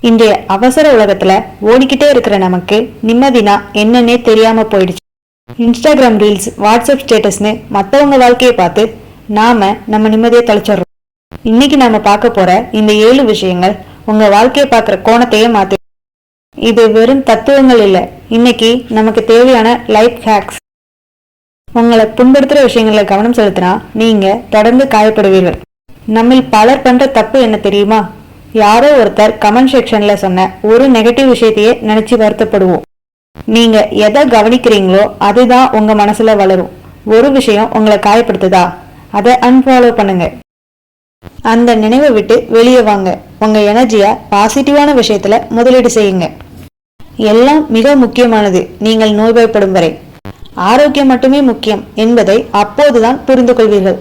இன்றைய அவசர உலகத்துல ஓடிக்கிட்டே இருக்கிற நமக்கு நிம்மதினா என்னன்னே தெரியாம போயிடுச்சு. இன்ஸ்டாகிராம் ரீல்ஸ், வாட்ஸ்அப் ஸ்டேட்டஸ்னு மற்றவங்க வாழ்க்கையை பார்த்து நாம நம்ம நிம்மதியை தொலைச்சிடுறோம். இன்னைக்கு நாம பார்க்க போற இந்த 7 விஷயங்கள் உங்க வாழ்க்கையை பார்க்குற கோணத்தையே மாத்தி. இது வெறும் தத்துவங்கள் இல்லை, இன்னைக்கு நமக்கு தேவையான லைஃப் ஹேக்ஸ். உங்களை புண்படுத்துற விஷயங்களை கவனம் செலுத்தினா நீங்க தொடர்ந்து காயப்படுவீர்கள். நம்மில் பலர் பண்ற தப்பு என்ன தெரியுமா? யாரோ ஒருத்தர் கமெண்ட் செக்ஷன்ல சொன்ன ஒரு நெகட்டிவ் விஷயத்தையே நினைச்சு வருத்தப்படுவோம். நீங்க எதை கவனிக்கிறீங்களோ அதுதான் உங்க மனசுல வளரும். ஒரு விஷயம் உங்களை காயப்படுத்துதா, அதை அன்ஃபாலோ பண்ணுங்க. அந்த நினைவை விட்டு வெளியே வாங்க. உங்க எனர்ஜியா பாசிட்டிவான விஷயத்துல முதலீடு செய்யுங்க. எல்லாம் மிக முக்கியமானது நீங்கள் நோய்வாய்ப்படும் வரை. ஆரோக்கியம் மட்டுமே முக்கியம் என்பதை அப்போதுதான் புரிந்து கொள்வீர்கள்.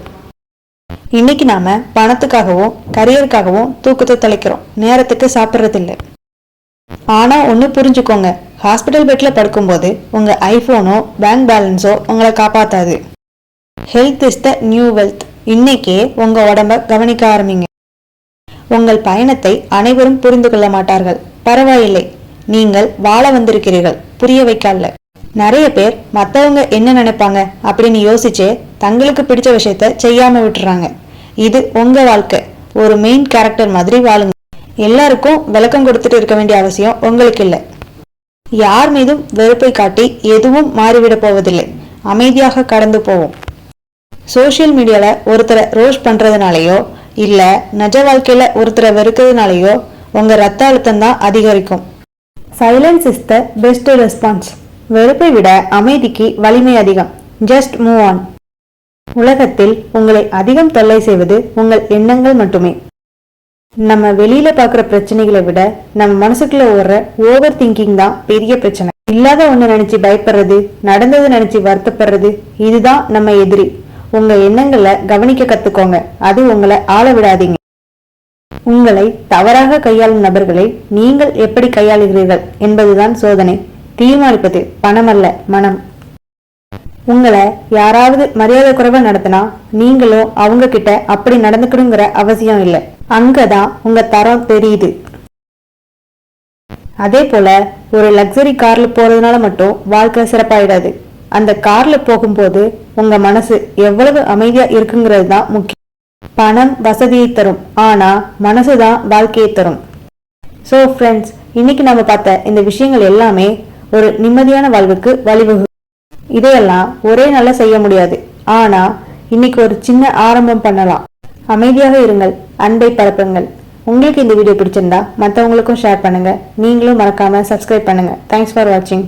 இன்னைக்கு நாம பணத்துக்காகவும் கரியருக்காகவும் தூக்கத்தை தொலைக்கிறோம், நேரத்துக்கு சாப்பிட்றது இல்லை. ஆனா ஒண்ணு புரிஞ்சுக்கோங்க, ஹாஸ்பிட்டல் பெட்ல படுக்கும்போது உங்க ஐபோனோ பேங்க் பேலன்ஸோ உங்களை காப்பாத்தாது. Health is the new wealth. இன்னைக்கே உங்க உடம்ப கவனிக்க ஆரம்பிங்க. உங்கள் பயணத்தை அனைவரும் புரிந்து கொள்ள மாட்டார்கள், பரவாயில்லை. நீங்கள் வாழ வந்திருக்கிறீர்கள், புரிய வைக்கல. நிறைய பேர் மற்றவங்க என்ன நினைப்பாங்க அப்படின்னு யோசிச்சே தங்களுக்கு பிடிச்ச விஷயத்த செய்யாம விட்டுறாங்க. இது உங்க வாழ்க்கை, ஒரு மெயின் கேரக்டர் மாதிரி வாழுங்க. எல்லாருக்கும் விளக்கம் கொடுத்துட்டு இருக்க வேண்டிய அவசியம் உங்களுக்கு இல்லை. யார் மீதும் வெறுப்பை காட்டி எதுவும் மாறிவிட போவதில்லை, அமைதியாக கடந்து போவோம். சோசியல் மீடியால ஒருத்தரை ரோஸ்ட் பண்றதுனாலயோ இல்ல நிஜ வாழ்க்கையில ஒருத்தரை வெறுக்கிறதுனாலயோ உங்க ரத்த அழுத்தம் தான் அதிகரிக்கும். Silence is the best response. வெறுப்பை விட அமைதிக்கு வலிமை அதிகம். Just move on. உலகத்தில் உங்களை அதிகம் தொல்லை செய்வது உங்கள் எண்ணங்கள் மட்டுமே. நம்ம வெளியில பாக்குற பிரச்சனைகளை விட நம்ம மனசுக்குள்ள ஓடுற ஓவர் திங்கிங் தான் பெரிய பிரச்சனை. இல்லாத ஒண்ணு நினைச்சு பயப்படுறது, நடந்தது நினைச்சு வருத்தப்படுறது, இதுதான் நம்ம எதிரி. உங்க எண்ணங்களை கவனிக்க கத்துக்கோங்க, அது உங்களை ஆள விடாதீங்க. உங்களை தவறாக கையாளும் நபர்களை நீங்கள் எப்படி கையாளுகிறீர்கள் என்பதுதான் சோதனை. தீர்மானிப்பது பணம் அல்ல, மனம். உங்களை யாராவது மரியாதை குறைவா நடத்தினா நீங்களும் அவங்க கிட்ட அப்படி நடந்துக்கணுங்கிற அவசியம் இல்லை. அங்கதான் உங்க தரம் தெரியுது. அதே போல ஒரு லக்ஸரி கார்ல போறதுனால மட்டும் வாழ்க்கை சிறப்பாயிடாது. அந்த கார்ல போகும்போது உங்க மனசு எவ்வளவு அமைதியா இருக்குங்கிறது தான் முக்கியம். பணம் வசதியை தரும், ஆனா மனசுதான் வாழ்க்கையை தரும். ஸோ ஃப்ரெண்ட்ஸ், இன்னைக்கு நம்ம பார்த்த இந்த விஷயங்கள் எல்லாமே ஒரு நிம்மதியான வாழ்வுக்கு வழிவகுக்கும். இதையெல்லாம் ஒரே நாள்ல செய்ய முடியாது, ஆனா இன்னைக்கு ஒரு சின்ன ஆரம்பம் பண்ணலாம். அமைதியாக இருங்கள், அன்பை பரப்புங்கள். உங்களுக்கு இந்த வீடியோ பிடிச்சிருந்தா மற்றவங்களுக்கும் ஷேர் பண்ணுங்க. நீங்களும் மறக்காம சப்ஸ்கிரைப் பண்ணுங்க. தேங்க்ஸ் ஃபார் வாட்சிங்.